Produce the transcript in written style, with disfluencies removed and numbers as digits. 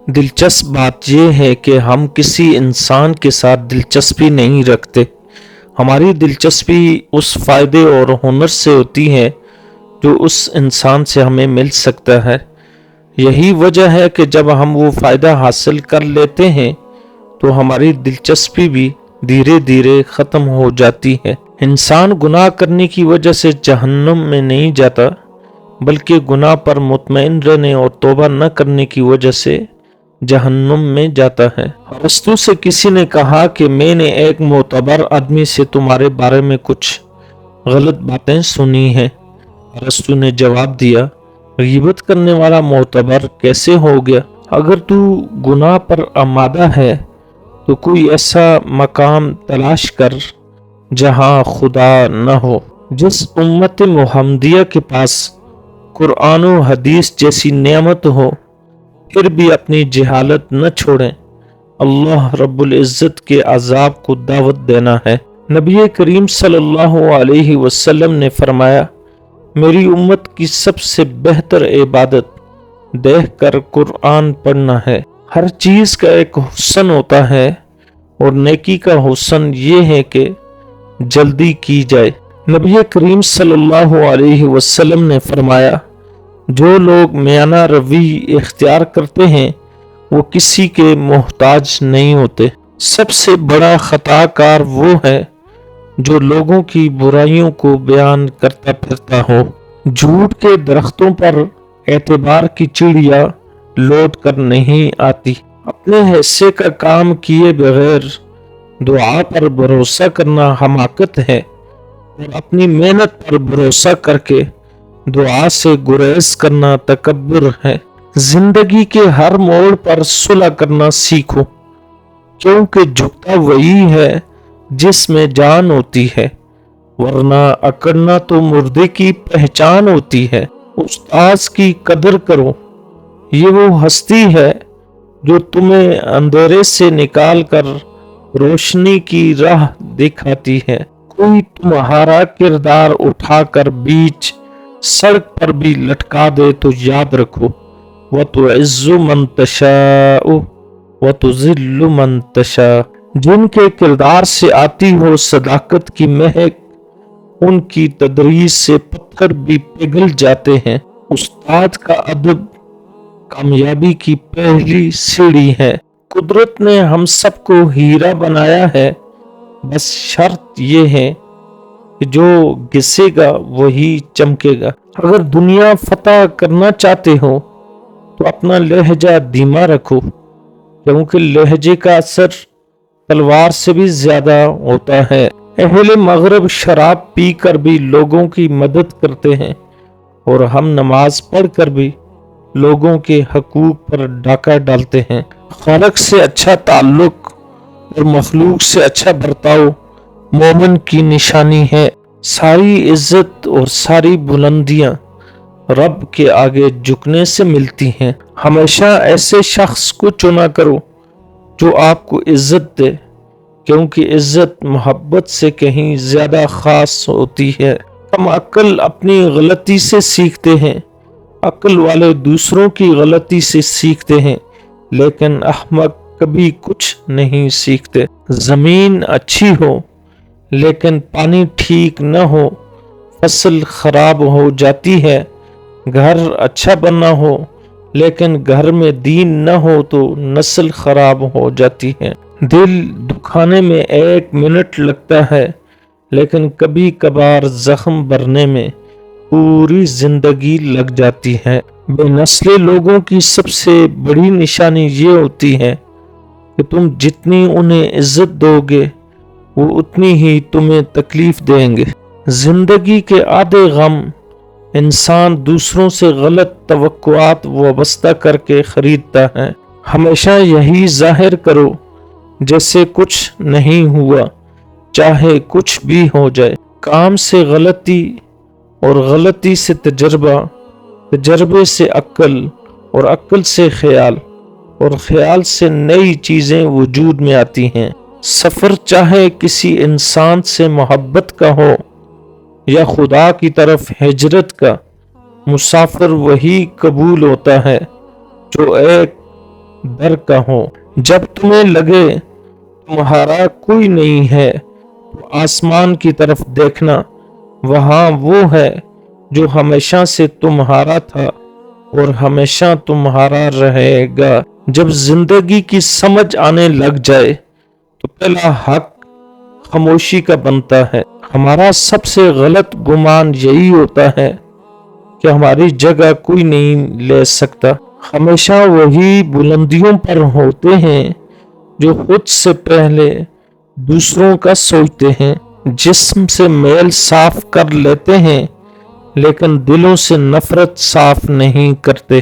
دلچسپ بات یہ ہے کہ ہم کسی انسان کے ساتھ دلچسپی نہیں رکھتے۔ ہماری دلچسپی اس فائدے اور ہنر سے ہوتی ہے جو اس انسان سے ہمیں مل سکتا ہے۔ یہی وجہ ہے کہ جب ہم وہ فائدہ حاصل کر لیتے ہیں تو ہماری دلچسپی بھی دھیرے دھیرے ختم ہو جاتی ہے۔ انسان گناہ کرنے کی وجہ سے جہنم میں نہیں جاتا، بلکہ گناہ پر مطمئن رہنے اور توبہ نہ کرنے کی وجہ سے جہنم میں جاتا ہے۔ ارسطو سے کسی نے کہا کہ میں نے ایک معتبر آدمی سے تمہارے بارے میں کچھ غلط باتیں سنی ہیں۔ ارسطو نے جواب دیا، غیبت کرنے والا معتبر کیسے ہو گیا؟ اگر تو گناہ پر آمادہ ہے تو کوئی ایسا مقام تلاش کر جہاں خدا نہ ہو۔ جس امت محمدیہ کے پاس قرآن و حدیث جیسی نعمت ہو پھر بھی اپنی جہالت نہ چھوڑیں، اللہ رب العزت کے عذاب کو دعوت دینا ہے۔ نبی کریم صلی اللہ علیہ وسلم نے فرمایا، میری امت کی سب سے بہتر عبادت دیکھ کر قرآن پڑھنا ہے۔ ہر چیز کا ایک حسن ہوتا ہے اور نیکی کا حسن یہ ہے کہ جلدی کی جائے۔ نبی کریم صلی اللہ علیہ وسلم نے فرمایا، جو لوگ میانہ روی اختیار کرتے ہیں وہ کسی کے محتاج نہیں ہوتے۔ سب سے بڑا خطا کار وہ ہے جو لوگوں کی برائیوں کو بیان کرتا پھرتا ہو۔ جھوٹ کے درختوں پر اعتبار کی چڑیا لوٹ کر نہیں آتی۔ اپنے حصے کا کام کیے بغیر دعا پر بھروسہ کرنا حماقت ہے اور اپنی محنت پر بھروسہ کر کے دعا سے گریز کرنا تکبر ہے۔ زندگی کے ہر موڑ پر صلح کرنا سیکھو، کیونکہ جھکتا وہی ہے جس میں جان ہوتی ہے، ورنہ اکڑنا تو مردے کی پہچان ہوتی ہے۔ استاذ کی قدر کرو، یہ وہ ہستی ہے جو تمہیں اندھیرے سے نکال کر روشنی کی راہ دکھاتی ہے۔ کوئی تمہارا کردار اٹھا کر بیچ سڑک پر بھی لٹکا دے تو یاد رکھو، وَتُعِزُّ مَن تَشَاءُ وَتُذِلُّ مَن تَشَاءُ۔ جن کے کردار سے آتی ہو صداقت کی مہک، ان کی تدریس سے پتھر بھی پگھل جاتے ہیں۔ استاد کا ادب کامیابی کی پہلی سیڑھی ہے۔ قدرت نے ہم سب کو ہیرا بنایا ہے، بس شرط یہ ہے کہ جو گھسے گا وہی چمکے گا۔ اگر دنیا فتح کرنا چاہتے ہو تو اپنا لہجہ دھیما رکھو، کیونکہ لہجے کا اثر تلوار سے بھی زیادہ ہوتا ہے۔ اہل مغرب شراب پی کر بھی لوگوں کی مدد کرتے ہیں اور ہم نماز پڑھ کر بھی لوگوں کے حقوق پر ڈاکہ ڈالتے ہیں۔ خالق سے اچھا تعلق اور مخلوق سے اچھا برتاؤ مومن کی نشانی ہے۔ ساری عزت اور ساری بلندیاں رب کے آگے جھکنے سے ملتی ہیں۔ ہمیشہ ایسے شخص کو چنا کرو جو آپ کو عزت دے، کیونکہ عزت محبت سے کہیں زیادہ خاص ہوتی ہے۔ کم عقل اپنی غلطی سے سیکھتے ہیں، عقل والے دوسروں کی غلطی سے سیکھتے ہیں، لیکن احمق کبھی کچھ نہیں سیکھتے۔ زمین اچھی ہو لیکن پانی ٹھیک نہ ہو فصل خراب ہو جاتی ہے۔ گھر اچھا بنا ہو لیکن گھر میں دین نہ ہو تو نسل خراب ہو جاتی ہے۔ دل دکھانے میں 1 منٹ لگتا ہے، لیکن کبھی کبھار زخم بھرنے میں پوری زندگی لگ جاتی ہے۔ بے نسل لوگوں کی سب سے بڑی نشانی یہ ہوتی ہے کہ تم جتنی انہیں عزت دو گے وہ اتنی ہی تمہیں تکلیف دیں گے۔ زندگی کے آدھے غم انسان دوسروں سے غلط توقعات وابستہ کر کے خریدتا ہے۔ ہمیشہ یہی ظاہر کرو جیسے کچھ نہیں ہوا، چاہے کچھ بھی ہو جائے۔ کام سے غلطی اور غلطی سے تجربہ، تجربے سے عقل اور عقل سے خیال اور خیال سے نئی چیزیں وجود میں آتی ہیں۔ سفر چاہے کسی انسان سے محبت کا ہو یا خدا کی طرف ہجرت کا، مسافر وہی قبول ہوتا ہے جو ایک در کا ہو۔ جب تمہیں لگے تمہارا کوئی نہیں ہے تو آسمان کی طرف دیکھنا، وہاں وہ ہے جو ہمیشہ سے تمہارا تھا اور ہمیشہ تمہارا رہے گا۔ جب زندگی کی سمجھ آنے لگ جائے تو پہلا حق خاموشی کا بنتا ہے۔ ہمارا سب سے غلط گمان یہی ہوتا ہے کہ ہماری جگہ کوئی نہیں لے سکتا۔ ہمیشہ وہی بلندیوں پر ہوتے ہیں جو خود سے پہلے دوسروں کا سوچتے ہیں، جسم سے میل صاف کر لیتے ہیں لیکن دلوں سے نفرت صاف نہیں کرتے۔